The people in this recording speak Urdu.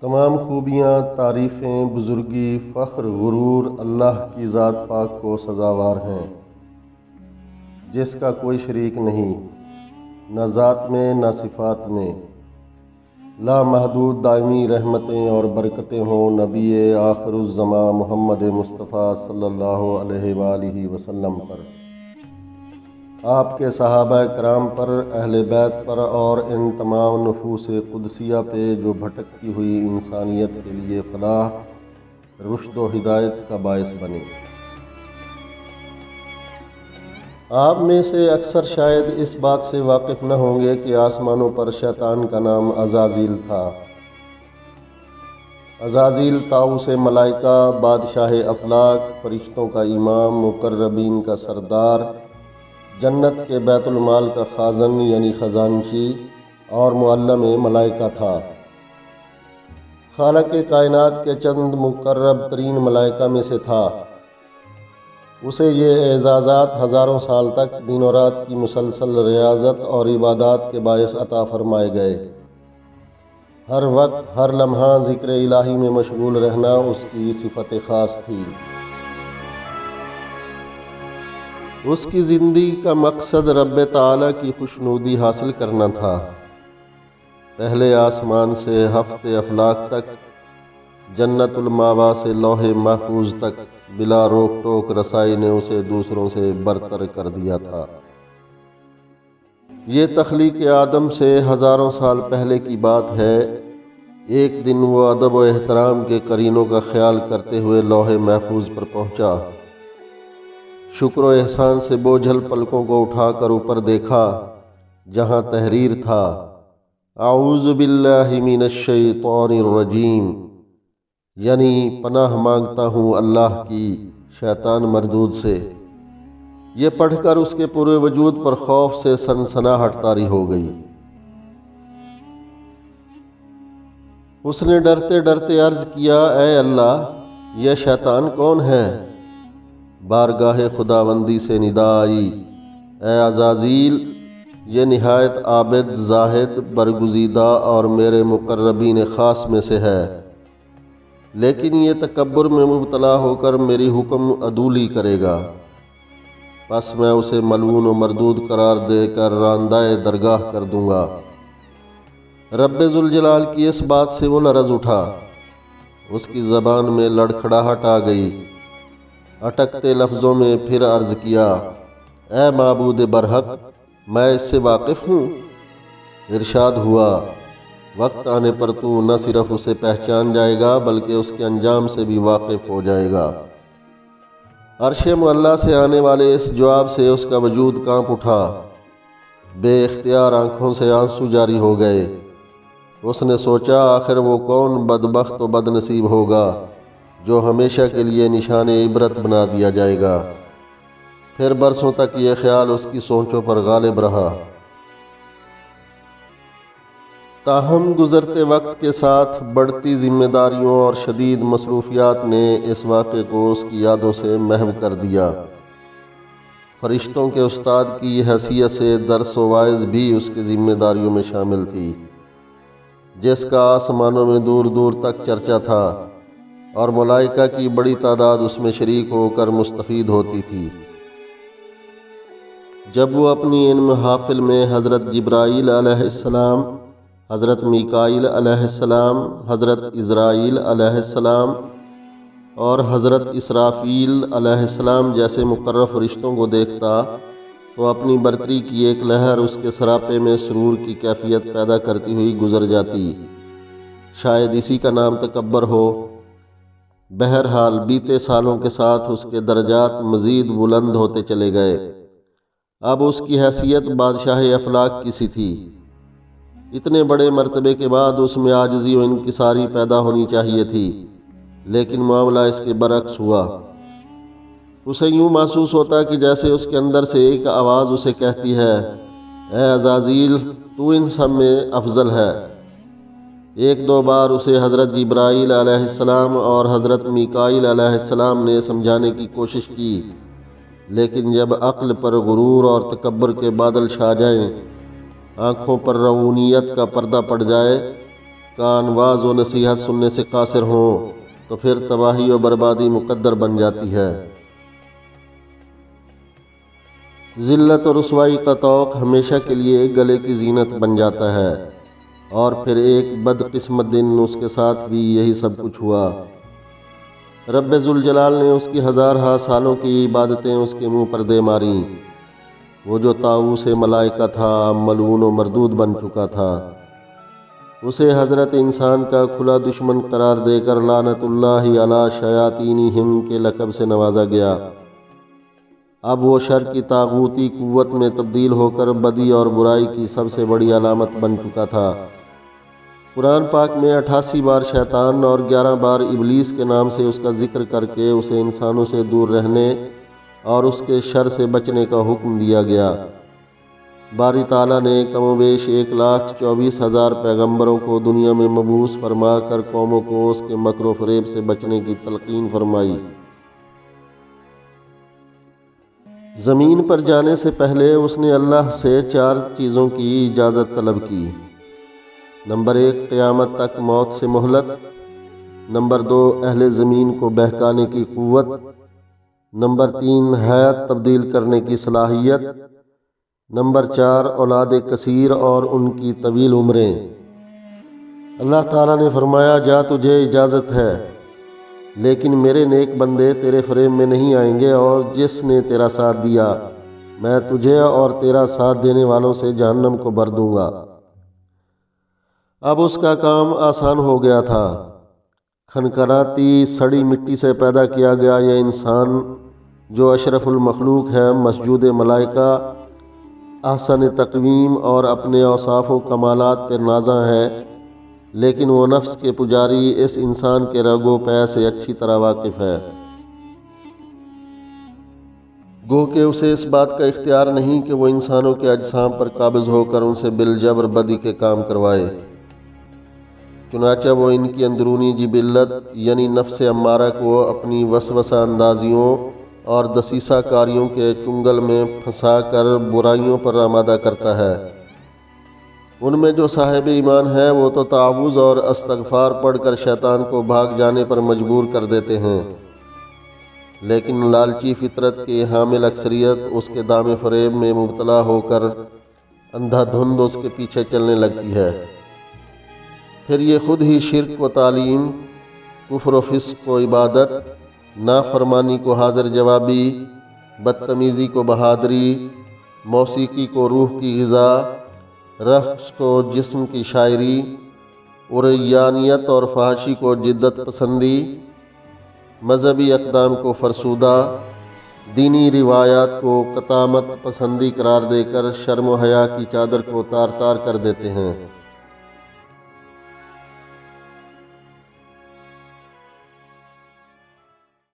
تمام خوبیاں، تعریفیں، بزرگی، فخر، غرور اللہ کی ذات پاک کو سزاوار ہیں، جس کا کوئی شریک نہیں، نہ ذات میں نہ صفات میں۔ لامحدود دائمی رحمتیں اور برکتیں ہوں نبی آخر الزماں محمد مصطفیٰ صلی اللہ علیہ وآلہ وسلم پر، آپ کے صحابہ کرام پر، اہل بیت پر اور ان تمام نفوس قدسیہ پہ جو بھٹکتی ہوئی انسانیت کے لیے فلاح، رشد و ہدایت کا باعث بنے۔ آپ میں سے اکثر شاید اس بات سے واقف نہ ہوں گے کہ آسمانوں پر شیطان کا نام عزازیل تھا۔ عزازیل طاؤس ملائکہ، بادشاہ افلاک، فرشتوں کا امام، مقربین کا سردار، جنت کے بیت المال کا خازن یعنی خزانچی اور معلم ملائکہ تھا۔ خالق کائنات کے چند مقرب ترین ملائکہ میں سے تھا۔ اسے یہ اعزازات ہزاروں سال تک دن و رات کی مسلسل ریاضت اور عبادات کے باعث عطا فرمائے گئے۔ ہر وقت ہر لمحہ ذکر الہی میں مشغول رہنا اس کی صفت خاص تھی۔ اس کی زندگی کا مقصد رب تعالیٰ کی خوشنودی حاصل کرنا تھا۔ پہلے آسمان سے ہفت افلاک تک، جنت الماوا سے لوح محفوظ تک بلا روک ٹوک رسائی نے اسے دوسروں سے برتر کر دیا تھا۔ یہ تخلیق آدم سے ہزاروں سال پہلے کی بات ہے۔ ایک دن وہ ادب و احترام کے قرینوں کا خیال کرتے ہوئے لوح محفوظ پر پہنچا۔ شکر و احسان سے بوجھل پلکوں کو اٹھا کر اوپر دیکھا، جہاں تحریر تھا: اعوذ باللہ من الشیطان الرجیم، یعنی پناہ مانگتا ہوں اللہ کی شیطان مردود سے۔ یہ پڑھ کر اس کے پورے وجود پر خوف سے سنسناہٹ طاری ہو گئی۔ اس نے ڈرتے ڈرتے عرض کیا: اے اللہ، یہ شیطان کون ہے؟ بارگاہ خداوندی سے ندا آئی: اے عزازیل، یہ نہایت عابد، زاہد، برگزیدہ اور میرے مقربین خاص میں سے ہے، لیکن یہ تکبر میں مبتلا ہو کر میری حکم عدولی کرے گا، پس میں اسے ملعون و مردود قرار دے کر راندہ درگاہ کر دوں گا۔ رب ذوالجلال کی اس بات سے وہ لرز اٹھا، اس کی زبان میں لڑکھڑاہٹ آ گئی۔ اٹکتے لفظوں میں پھر عرض کیا: اے معبود برحق، میں اس سے واقف ہوں۔ ارشاد ہوا: وقت آنے پر تو نہ صرف اسے پہچان جائے گا بلکہ اس کے انجام سے بھی واقف ہو جائے گا۔ عرش معلیٰ سے آنے والے اس جواب سے اس کا وجود کانپ اٹھا۔ بے اختیار آنکھوں سے آنسو جاری ہو گئے۔ اس نے سوچا، آخر وہ کون بدبخت و بد نصیب ہوگا جو ہمیشہ کے لیے نشان عبرت بنا دیا جائے گا۔ پھر برسوں تک یہ خیال اس کی سوچوں پر غالب رہا۔ تاہم گزرتے وقت کے ساتھ بڑھتی ذمہ داریوں اور شدید مصروفیات نے اس واقعے کو اس کی یادوں سے محو کر دیا۔ فرشتوں کے استاد کی حیثیت سے درس و واعظ بھی اس کی ذمہ داریوں میں شامل تھی، جس کا آسمانوں میں دور دور تک چرچا تھا، اور ملائکہ کی بڑی تعداد اس میں شریک ہو کر مستفید ہوتی تھی۔ جب وہ اپنی ان محافل میں حضرت جبرائیل علیہ السلام، حضرت میکائیل علیہ السلام، حضرت عزرائیل علیہ السلام اور حضرت اسرافیل علیہ السلام جیسے مقرب فرشتوں کو دیکھتا تو اپنی برتری کی ایک لہر اس کے سراپے میں سرور کی کیفیت پیدا کرتی ہوئی گزر جاتی۔ شاید اسی کا نام تکبر ہو۔ بہرحال بیتے سالوں کے ساتھ اس کے درجات مزید بلند ہوتے چلے گئے۔ اب اس کی حیثیت بادشاہ افلاک کی سی تھی۔ اتنے بڑے مرتبے کے بعد اس میں عاجزی و انکساری پیدا ہونی چاہیے تھی، لیکن معاملہ اس کے برعکس ہوا۔ اسے یوں محسوس ہوتا کہ جیسے اس کے اندر سے ایک آواز اسے کہتی ہے: اے عزازیل، تو ان سب میں افضل ہے۔ ایک دو بار اسے حضرت جبرائیل علیہ السلام اور حضرت میکائیل علیہ السلام نے سمجھانے کی کوشش کی، لیکن جب عقل پر غرور اور تکبر کے بادل چھا جائیں، آنکھوں پر روحانیت کا پردہ پڑ جائے، کان واز و نصیحت سننے سے قاصر ہوں تو پھر تباہی و بربادی مقدر بن جاتی ہے۔ ذلت اور رسوائی کا توق ہمیشہ کے لیے گلے کی زینت بن جاتا ہے، اور پھر ایک بدقسمت دن اس کے ساتھ بھی یہی سب کچھ ہوا۔ رب ذوالجلال نے اس کی ہزارہا سالوں کی عبادتیں اس کے منہ پر دے ماریں۔ وہ جو طاؤس ملائکہ تھا ملعون و مردود بن چکا تھا، اسے حضرت انسان کا کھلا دشمن قرار دے کر لعنت اللہ علی شیاطینہم کے لقب سے نوازا گیا۔ اب وہ شر کی طاغوتی قوت میں تبدیل ہو کر بدی اور برائی کی سب سے بڑی علامت بن چکا تھا۔ قرآن پاک میں 88 بار شیطان اور 11 بار ابلیس کے نام سے اس کا ذکر کر کے اسے انسانوں سے دور رہنے اور اس کے شر سے بچنے کا حکم دیا گیا۔ باری تعالیٰ نے کم و بیش 1,24,000 پیغمبروں کو دنیا میں مبعوث فرما کر قوموں کو اس کے مکر و فریب سے بچنے کی تلقین فرمائی۔ زمین پر جانے سے پہلے اس نے اللہ سے 4 چیزوں کی اجازت طلب کی۔ نمبر 1 قیامت تک موت سے مہلت، نمبر 2 اہل زمین کو بہکانے کی قوت، نمبر 3 حیات تبدیل کرنے کی صلاحیت، نمبر 4 اولاد کثیر اور ان کی طویل عمریں۔ اللہ تعالیٰ نے فرمایا جا تجھے اجازت ہے، لیکن میرے نیک بندے تیرے فریب میں نہیں آئیں گے، اور جس نے تیرا ساتھ دیا میں تجھے اور تیرا ساتھ دینے والوں سے جہنم کو بھر دوں گا۔ اب اس کا کام آسان ہو گیا تھا۔ کھنکھناتی سڑی مٹی سے پیدا کیا گیا یہ انسان جو اشرف المخلوق ہے، مسجود ملائکہ، احسن تقویم اور اپنے اوصاف و کمالات پر نازاں ہے، لیکن وہ نفس کے پجاری اس انسان کے رگ و پے سے اچھی طرح واقف ہے۔ گو کہ اسے اس بات کا اختیار نہیں کہ وہ انسانوں کے اجسام پر قابض ہو کر ان سے بالجبر بدی کے کام کروائے۔ چنانچہ وہ ان کی اندرونی جبلت یعنی نفس امارہ کو اپنی وسوسہ اندازیوں اور دسیسہ کاریوں کے چنگل میں پھنسا کر برائیوں پر آمادہ کرتا ہے۔ ان میں جو صاحب ایمان ہے وہ تو تعوذ اور استغفار پڑھ کر شیطان کو بھاگ جانے پر مجبور کر دیتے ہیں، لیکن لالچی فطرت کی حامل اکثریت اس کے دام فریب میں مبتلا ہو کر اندھا دھند اس کے پیچھے چلنے لگتی ہے۔ پھر یہ خود ہی شرک و تعلیم، کفر و فسق و عبادت، نافرمانی کو حاضر جوابی، بدتمیزی کو بہادری، موسیقی کو روح کی غذا، رقص کو جسم کی شاعری، عریانیت اور فحاشی کو جدت پسندی، مذہبی اقدام کو فرسودہ، دینی روایات کو قطامت پسندی قرار دے کر شرم و حیا کی چادر کو تار تار کر دیتے ہیں۔